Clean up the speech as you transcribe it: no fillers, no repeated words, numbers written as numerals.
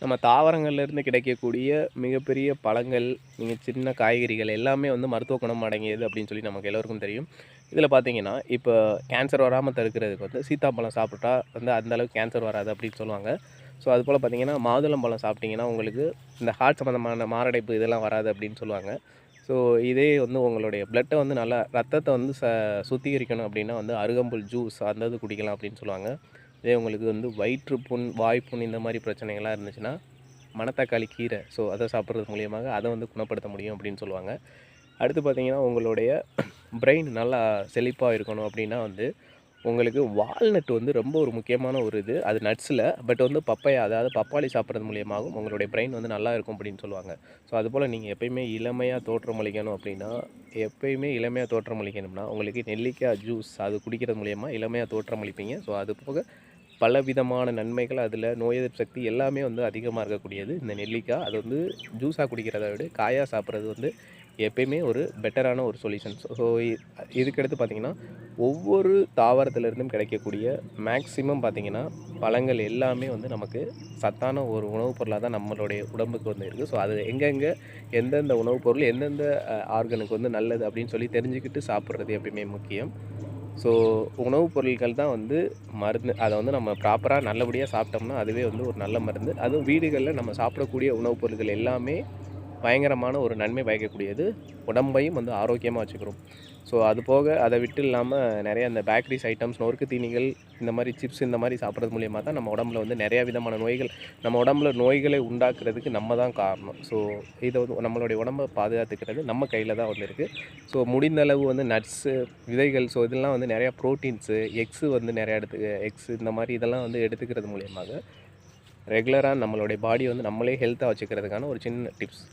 நம்ம தாவரங்கள்லேருந்து கிடைக்கக்கூடிய மிகப்பெரிய பழங்கள், சின்ன காய்கறிகள் எல்லாமே வந்து மருத்துவ குணம் அடங்கியது அப்படின்னு சொல்லி நமக்கு எல்லோருக்கும் தெரியும். இதில பார்த்தீங்கன்னா, இப்போ கேன்சர் வராம தடுக்கிறதுக்கு வந்து சீத்தாப்பழம் சாப்பிட்டா வந்து அந்த அளவுக்கு கேன்சர் வராது அப்படின்னு சொல்லுவாங்க. ஸோ அதுபோல பார்த்தீங்கன்னா, மாதுளம்பழம் சாப்பிட்டீங்கன்னா உங்களுக்கு இந்த ஹார்ட் சம்மந்தமான மாரடைப்பு இதெல்லாம் வராது அப்படின்னு சொல்லுவாங்க. ஸோ இதே வந்து உங்களுடைய பிளட்ட வந்து நல்லா ரத்தத்த வந்து சுத்திகரிக்கணும் அப்படின்னா வந்து அருகம்புல் ஜூஸ் அந்த இது குடிக்கலாம் அப்படின்னு சொல்லுவாங்க. இதே உங்களுக்கு வந்து வயிற்றுப்புண், வாய்ப்புண் இந்த மாரி பிரச்சனைகள்லாம் இருந்துச்சுன்னா, மணத்தக்காளி கீரை ஸோ அத சாப்பிட்றது மூலியமாக அத வந்து குணப்படுத்த முடியும் அப்படின்னு சொல்லுவாங்க. அடுத்து பார்த்தீங்கன்னா, உங்களுடைய பிரெயின் நல்லா செழிப்பா இருக்கணும் அப்படின்னா வந்து, உங்களுக்கு வால்நட் வந்து ரொம்ப ஒரு முக்கியமான ஒரு இது. அது நட்ஸில பட் வந்து பப்பாயா அதாவது பப்பாளி சாப்பிட்றது மூலியமாகவும் உங்களுடைய பிரெயின் வந்து நல்லா இருக்கும் அப்படின்னு சொல்லுவாங்க. ஸோ அதுபோல நீங்க எப்பயுமே இளமையா தோற்றமளிக்கணும் அப்படின்னா, எப்பயுமே இளமையா தோற்றமளிக்கணும்னா, உங்களுக்கு நெல்லிக்காய் ஜூஸ் அது குடிக்கிறது மூலியமா இளமையா தோற்றமளிப்பீங்க. ஸோ அது போக பலவிதமான நன்மைகள் அதில நோய் எதிர்ப்பு சக்தி எல்லாமே வந்து அதிகமா இருக்கக்கூடியது இந்த நெல்லிக்காய். அது வந்து ஜூஸா குடிக்கிறத விட காயா சாப்பிட்றது வந்து எப்பயுமே ஒரு பெட்டரான ஒரு சொல்யூஷன். ஸோ இதுக்கடுத்து பார்த்தீங்கன்னா, ஒவ்வொரு தாவரத்திலிருந்தும் கிடைக்கக்கூடிய மேக்ஸிமம் பார்த்தீங்கன்னா, பழங்கள் எல்லாமே வந்து நமக்கு சத்தான ஒரு உணவுப் பொருளா தான் நம்மளுடைய உடம்புக்கு வந்து இருக்கு. ஸோ அது எங்கெங்க எந்தெந்த உணவுப் பொருள் எந்தெந்த ஆர்கனுக்கு வந்து நல்லது அப்படின்னு சொல்லி தெரிஞ்சுக்கிட்டு சாப்பிட்றது எப்பயுமே முக்கியம். ஸோ உணவுப் பொருட்கள் தான் வந்து மருந்து. அத வந்து நம்ம ப்ராப்பரா நல்லபடியா சாப்பிட்டோம்னா, அதுவே வந்து ஒரு நல்ல மருந்து. அதுவும் வீடுகள்ல நம்ம சாப்பிடக்கூடிய உணவுப் பொருட்கள் எல்லாமே பயங்கரமான ஒரு நன்மை பயக்கக்கூடியது. உடம்பையும் வந்து ஆரோக்கியமா வச்சுக்கிரும். ஸோ அது போக அத விட்டு இல்லாம நெறைய இந்த பேக்கரிஸ் ஐட்டம்ஸ், நொறுக்கு தீனிகள், இந்த மாரி சிப்ஸ் இந்த மாரி சாப்பிடுறது மூலியமா தான் நம்ம உடம்புல வந்து நெறைய விதமான நோய்கள் நம்ம உடம்புல நோய்களை உண்டாக்குறதுக்கு நம்ம தான் காரணம். ஸோ இத வந்து நம்மளுடைய உடம்ப பாதுகாத்துக்கிறது நம்ம கையில தான் வந்து இருக்கு. ஸோ முடிந்த அளவு வந்து நட்ஸு, விதைகள் ஸோ இதெல்லாம் வந்து நெறையா புரோட்டீன்ஸு, எக்ஸு வந்து நெறையா எக்ஸு இந்த மாரி இதெல்லாம் வந்து எடுத்துக்கிறது மூலியமாக ரெகுலரா நம்மளுடைய பாடிய வந்து நம்மளே ஹெல்த்தா வச்சுக்கிறதுக்கான ஒரு சின்ன டிப்ஸ்.